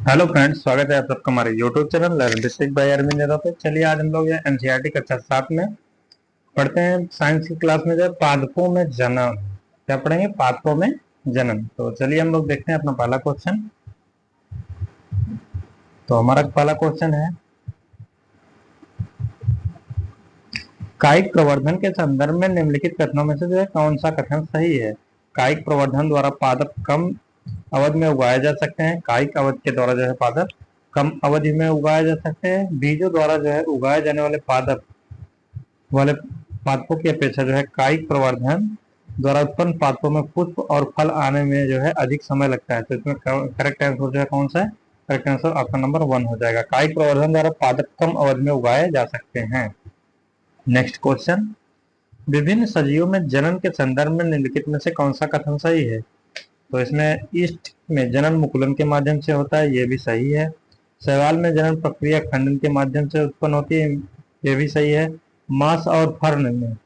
Hello friends, स्वागत है आप सबका हमारे YouTube channel learn district by Arvind Yadav पे। चलिए आज हम लोग ये एनसीईआरटी कक्षा 7 में पढ़ते हैं। साइंस की क्लास में जो है पादपों में जन्म, क्या पढ़ेंगे? पादपों में जन्म। तो चलिए हम लोग देखते हैं अपना पहला क्वेश्चन। तो हमारा पहला क्वेश्चन है, कायिक प्रवर्धन के संदर्भ में निम्नलिखित कथनों में से जो है कौन सा कथन सही है? कायिक प्रवर्धन द्वारा पादप कम अवधि में उगाए जा सकते हैं। कायिक अवधि के द्वारा जो है पादप कम अवधि में उगाए जा सकते हैं। बीजों द्वारा जो है उगाए जाने वाले पादपों की अपेक्षा जो है कायिक प्रवर्धन द्वारा उत्पन्न पादपों में पुष्प और फल आने में जो है अधिक समय लगता है। तो इसमें करेक्ट आंसर जो है कौन सा है? करेक्ट आंसर ऑप्शन नंबर 1 हो जाएगा। कायिक प्रवर्धन द्वारा पादप कम अवधि में उगाए जा सकते हैं। नेक्स्ट क्वेश्चन, विभिन्न सजीवों में जनन के संदर्भ में निम्नलिखित में से कौन सा कथन सही है? तो इसमें ईस्ट में जनन मुकुलन के माध्यम से होता है, ये भी सही है। शैवाल में जनन प्रक्रिया खंडन के माध्यम से उत्पन्न होती है, ये भी सही है। मांस और फर्न में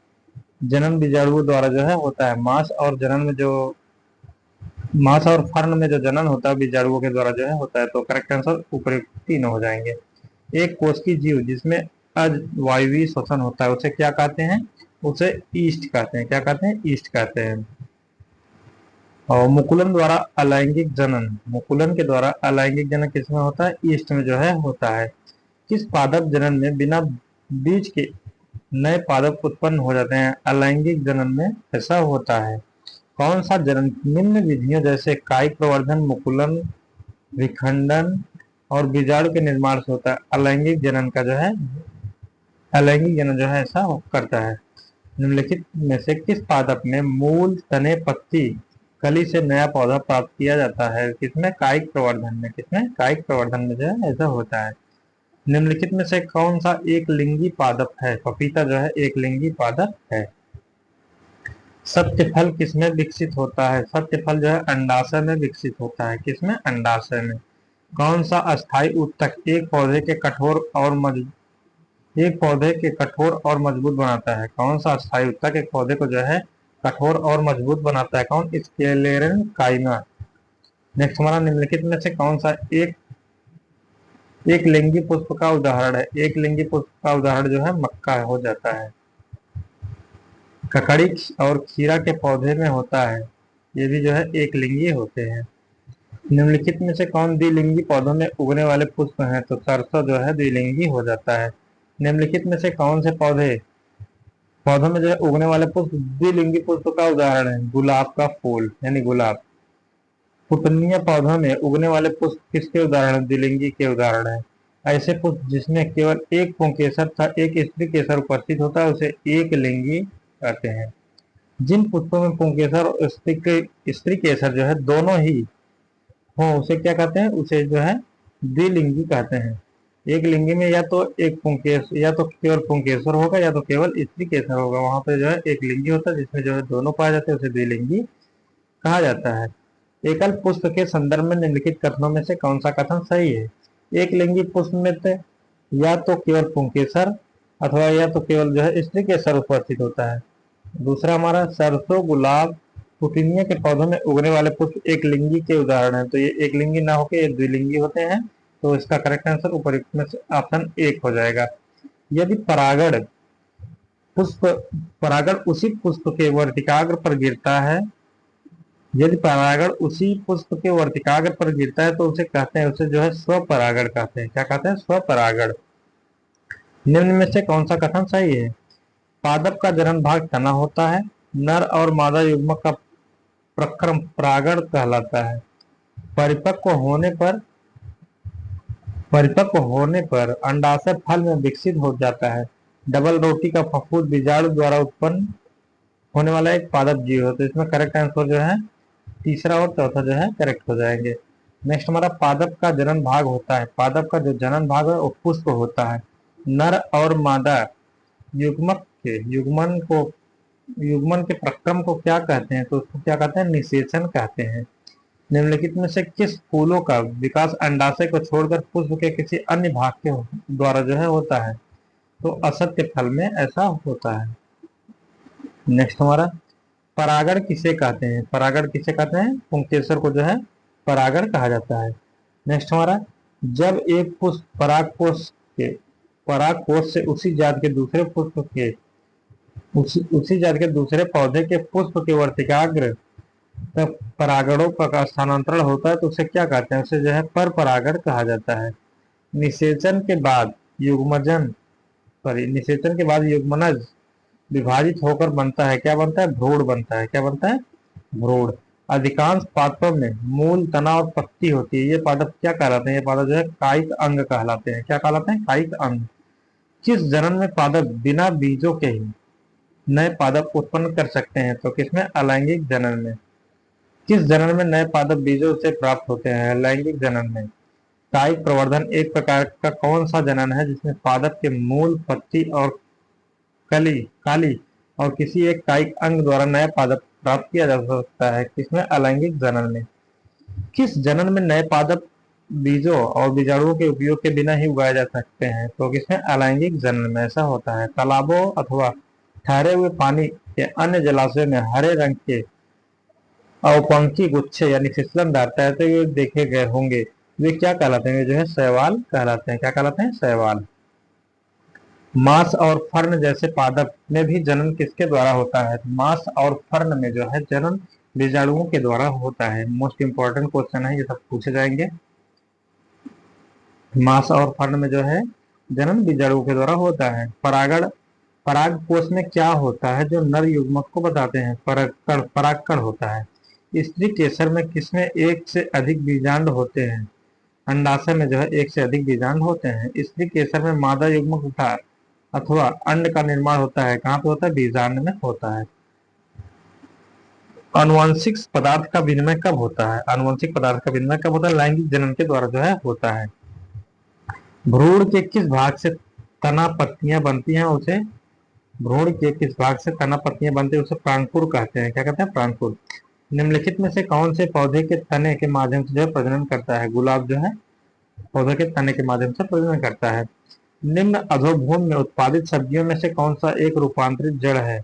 जनन बीजाणुओं द्वारा जो है होता है। मांस और फर्न में जो जनन होता है बीजाणुओं के द्वारा जो है होता है। तो करेक्ट आंसर उपयुक्त तीनों हो जाएंगे। एक कोशिकीय जीव जिसमें अजवायवीय श्वसन होता है उसे क्या कहते हैं? उसे ईस्ट कहते हैं। क्या कहते हैं? ईस्ट कहते हैं। और मुकुलन द्वारा अलैंगिक जनन, मुकुलन के द्वारा अलैंगिक जनन किसमें होता है? ईस्ट में जो है होता है। किस पादप जनन में बिना बीज के नए पादप उत्पन्न हो जाते हैं? अलैंगिक जनन में ऐसा होता है। कौन सा जनन निम्न विधियों जैसे कायिक प्रवर्धन, मुकुलन, विखंडन और बीजाणु के निर्माण से होता है? अलैंगिक जनन का जो है, अलैंगिक जनन जो है ऐसा करता है। निम्नलिखित में से किस पादप में मूल, तने, पत्ती, कली से नया पौधा प्राप्त किया जाता है? किसमें? कायिक प्रवर्धन में। किसमें? कायिक प्रवर्धन में जो है ऐसा होता है। निम्नलिखित में से कौन सा एक लिंगी पादप है? पपीता जो है एक लिंगी पादप है। सत्य फल किसमें विकसित होता है? सत्य फल जो है अंडाशय में विकसित होता है। किसमें? अंडाशय में। कौन सा अस्थायी ऊतक एक पौधे के कठोर और मजबूत बनाता है? कौन सा अस्थायी ऊतक एक पौधे को जो है कठोर और मजबूत बनाता है? कौन? स्क्लेरन काइमा। नेक्स्ट हमारा, निम्नलिखित में से कौन सा एक लिंगी पुष्प का उदाहरण है? एक लिंगी पुष्प का उदाहरण जो है मक्का हो जाता है। ककड़ी और खीरा के पौधे में होता है, ये भी जो है एक लिंगी होते हैं। निम्नलिखित में से कौन द्विलिंगी पौधों में उगने वाले पुष्प हैं? तो सरसों जो है द्विलिंगी हो जाता है। निम्नलिखित में से कौन से पौधों में जो है उगने वाले पुष्प द्विलिंगी पुष्प का उदाहरण है? गुलाब का फूल यानी गुलाब। पुटनिया पौधों में उगने वाले पुष्प किसके उदाहरण? द्विलिंगी के उदाहरण है। ऐसे पुष्प जिसमें केवल एक पुंकेसर था एक स्त्री केसर उपस्थित होता है उसे एक लिंगी कहते हैं। जिन पुष्पों में पुंकेसर और स्त्री केसर जो है दोनों ही हो उसे क्या कहते हैं? उसे जो है द्विलिंगी कहते हैं। एक लिंगी में या तो केवल पुंकेसर होगा या तो केवल स्त्री केसर होगा, वहां पे जो है एक लिंगी होता है जिसमें जो है दोनों पाए जाते हैं, उसे द्विलिंगी कहा जाता है। एकल पुष्प के संदर्भ में निम्नलिखित कथनों में से कौन सा कथन सही है? एक लिंगी पुष्प में या तो केवल पुंकेसर अथवा या तो केवल जो है स्त्री केसर उपस्थित होता है। दूसरा हमारा, सरसों, गुलाब, पुटीनिया के पौधों में उगने वाले पुष्प एक लिंगी के उदाहरण है, तो ये एक लिंगी ना होकर ये द्विलिंगी होते हैं। तो इसका करेक्ट आंसर उपयुक्त में से ऑप्शन 1 हो जाएगा। यदि पुष्प परागण उसी पुष्प के वर्तिकाग्र पर गिरता है यदि परागण उसी पुष्प के वर्तिकाग्र पर गिरता है तो उसे कहते हैं, उसे जो है स्वपरागण कहते हैं। क्या कहते हैं? स्वपरागण। निम्न में से कौन सा कथन सही है? पादप का जनन भाग तना होता है। नर और मादा युग्मक का प्रक्रम परागण कहलाता है। परिपक्व होने पर परिपक्व होने पर अंडाशय फल में विकसित हो जाता है। डबल रोटी का फफूंद बीजाणु द्वारा उत्पन्न होने वाला एक पादप जीव है। तो इसमें करेक्ट आंसर जो है तीसरा और चौथा जो है करेक्ट हो जाएंगे। नेक्स्ट हमारा, पादप का जनन भाग होता है। पादप का जो जनन भाग है वो पुष्प होता है। नर और मादा युग्मक के युग्मन के प्रक्रम को क्या कहते हैं? तो उसको क्या कहते हैं? निषेचन कहते हैं। निम्नलिखित में से किस फूलों का विकास अंडाशय को छोड़कर पुष्प के किसी अन्य भाग के द्वारा जो है होता है? तो असत्य फल में ऐसा होता है। नेक्स्ट हमारा, परागण किसे कहते हैं? परागण किसे कहते हैं? पुंकेसर को जो है परागण कहा जाता है। नेक्स्ट हमारा, जब एक पुष्प परागकोश से उसी जात के दूसरे पुष्प के उसी जात के दूसरे पौधे के पुष्प के वर्तिकाग्र तक परागणों का स्थानांतरण होता है तो उसे क्या कहते हैं? उसे जो है पर परागण कहा जाता है। निषेचन के बाद युग्मजन निषेचन के बाद युग्मनज विभाजित होकर बनता है, क्या बनता है? भ्रूण बनता है। क्या बनता है? भ्रूण। अधिकांश पादपों में मूल, तना और पत्ती होती है। ये पादप क्या कहलाते हैं? ये पादप जो है कायिक अंग कहलाते हैं। क्या कहलाते हैं? कायिक अंग। किस जनन में पादप बिना बीजों के ही नए पादप उत्पन्न कर सकते हैं? तो किसमें? अलैंगिक जनन में। किस जनन में नए पादप बीजों से प्राप्त होते हैं? लैंगिक जनन में। कायिक प्रवर्धन एक प्रकार का कौन सा जनन है जिसमें पादप के मूल, पत्ती और काली और किसी एक कायिक अंग द्वारा नया पादप प्राप्त किया जा सकता है? किसमें? अलैंगिक जनन में। किस जनन में नए पादप बीजों और बीजाणुओं के उपयोग के बिना ही उगाए जा सकते हैं? तो किसमें? अलैंगिक जनन में ऐसा होता है। तालाबों अथवा ठहरे हुए पानी के अन्य जलाशयों में हरे रंग के अवपंखी गुच्छे यानी फिसलनदार तैरते हुए देखे गए होंगे। वे क्या कहलाते हैं? वे जो है शैवाल कहलाते हैं। क्या कहलाते हैं? शैवाल। मांस और फर्ण जैसे पादप में भी जनन किसके द्वारा होता है? मांस और फर्ण में जो है जनन बीजाणुओं के द्वारा होता है। मोस्ट इंपॉर्टेंट क्वेश्चन है, ये सब पूछे जाएंगे। मांस और फर्ण में जो है जनन बीजाणुओं के द्वारा होता है। परागकोश में क्या होता है जो नर युग्मक को बताते हैं? परागकण होता है। स्त्री केसर में किसमें एक से अधिक बीजांड होते हैं? अंडाशय में जो है एक से अधिक बीजांड होते हैं। स्त्री केसर में मादा युग्मक उठार अथवा अंड का निर्माण होता है। कहाँ पे होता है? बीजांड में होता है। आनुवंशिक पदार्थ का विनिमय कब होता है? आनुवंशिक पदार्थ का विनिमय कब होता है? लैंगिक जनन के द्वारा जो है होता है। भ्रूण के किस भाग से तना पत्तियां बनती हैं? उसे भ्रूण के किस भाग से तना पत्तियां बनती है उसे प्रांकुर कहते हैं। क्या कहते हैं? प्रांकुर। निम्नलिखित में से कौन से पौधे के तने के माध्यम से जो है प्रजनन करता है? गुलाब जो है पौधे के तने के माध्यम से प्रजनन करता है। निम्न अधोभूमि में उत्पादित सब्जियों में से कौन सा एक रूपांतरित जड़ है?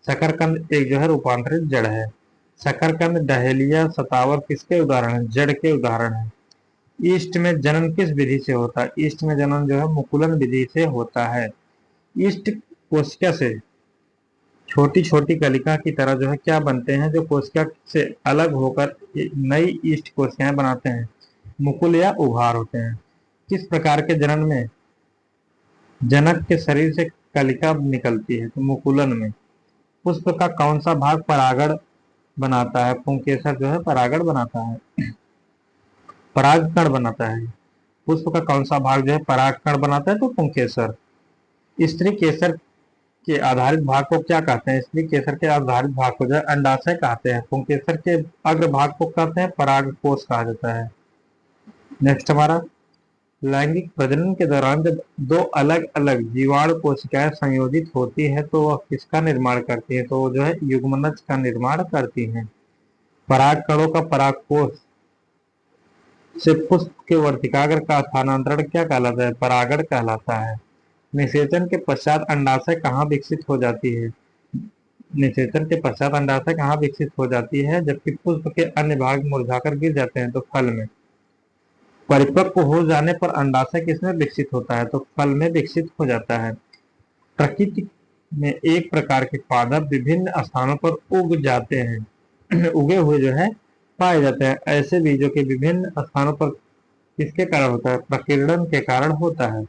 शकरकंद एक जो है रूपांतरित जड़ है। शकरकंद, डहेलिया, शतावर किसके उदाहरण है? जड़ के उदाहरण है। ईस्ट में जनन किस विधि से होता है? ईस्ट में जनन जो है मुकुलन विधि से होता है। ईस्ट कोशिका से छोटी छोटी कलिका की तरह जो है क्या बनते हैं जो कोशिका से अलग होकर नई ईस्ट कोशिकाएं बनाते हैं? मुकुल या उभार होते हैं। किस प्रकार के जनन में जनक के शरीर से कलिका निकलती है? तो मुकुलन में। पुष्प का कौन सा भाग परागण बनाता है? पुंकेसर जो है परागण बनाता है, परागकण बनाता है। पुष्प का कौन सा भाग जो है परागकण बनाता है? तो पुंकेसर। स्त्री केसर के आधारित भाग को क्या कहते हैं? स्त्री केसर के आधारित भाग को जो है अंडाशय कहते हैं। पुंकेसर के अग्र भाग को कहते हैं परागकोश कहा जाता है। नेक्स्ट हमारा, लैंगिक प्रजनन के दौरान जब दो अलग अलग जीवाणु कोशिकाएं संयोजित होती है तो वह किसका निर्माण करती है? तो जो है युग्मनज का निर्माण करती हैं। परागकणों का परागकोश से पुष्प के वर्तिकाग्र का स्थानांतरण क्या कहलाता है? परागण कहलाता है। निषेचन के पश्चात अंडाशय कहाँ विकसित हो जाती है? निषेचन के पश्चात अंडाशय कहाँ विकसित हो जाती है? जबकि पुष्प के अन्य भाग मुरझाकर गिर जाते हैं तो फल में। परिपक्व हो जाने पर अंडाशय किसमें विकसित होता है? तो फल में विकसित हो जाता है। प्रकृति में एक प्रकार के पादप विभिन्न स्थानों पर उग जाते हैं उगे हुए जो है पाए जाते हैं। ऐसे बीजों के विभिन्न स्थानों पर किसके कारण होता है? प्रकीर्णन के कारण होता है।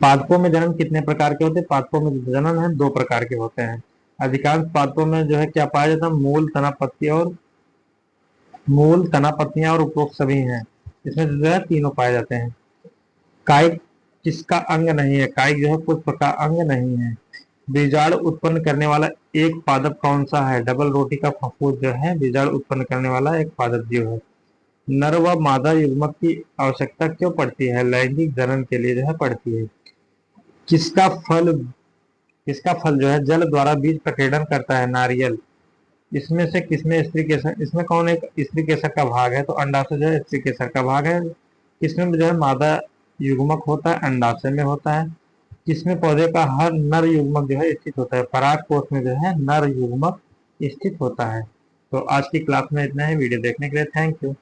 पादपों में जनन कितने प्रकार के होते हैं? पादपों में जनन है दो प्रकार के होते हैं। अधिकांश पादपों में जो है क्या पाया जाता है? मूल, तना, पत्तियां और उपरोक्त सभी हैं। इसमें जो है तीनों पाए जाते हैं। कायिक किसका अंग नहीं है? कायिक जो है पुष्प का अंग नहीं है। बीजाणु उत्पन्न करने वाला एक पादप कौन सा है? डबल रोटी का फफूंद जो है बीजाणु उत्पन्न करने वाला एक पादप जीव है। नर व मादा युग्मक की आवश्यकता क्यों पड़ती है? लैंगिक जनन के लिए जो है पड़ती है। किसका फल किसका फल जो है जल द्वारा बीज प्रकीर्णन करता है? नारियल। इसमें से किसमें स्त्री केसर? इसमें कौन एक स्त्री केसर का भाग है? तो अंडाशय जो है स्त्री केसर का भाग है। किसमें जो है मादा युग्मक होता है? अंडाशय में होता है। किसमें पौधे का हर नर युग्मक जो है स्थित होता है? परागकोश में जो है नर युग्मक स्थित होता है। तो आज की क्लास में इतना है। वीडियो देखने के लिए थैंक यू।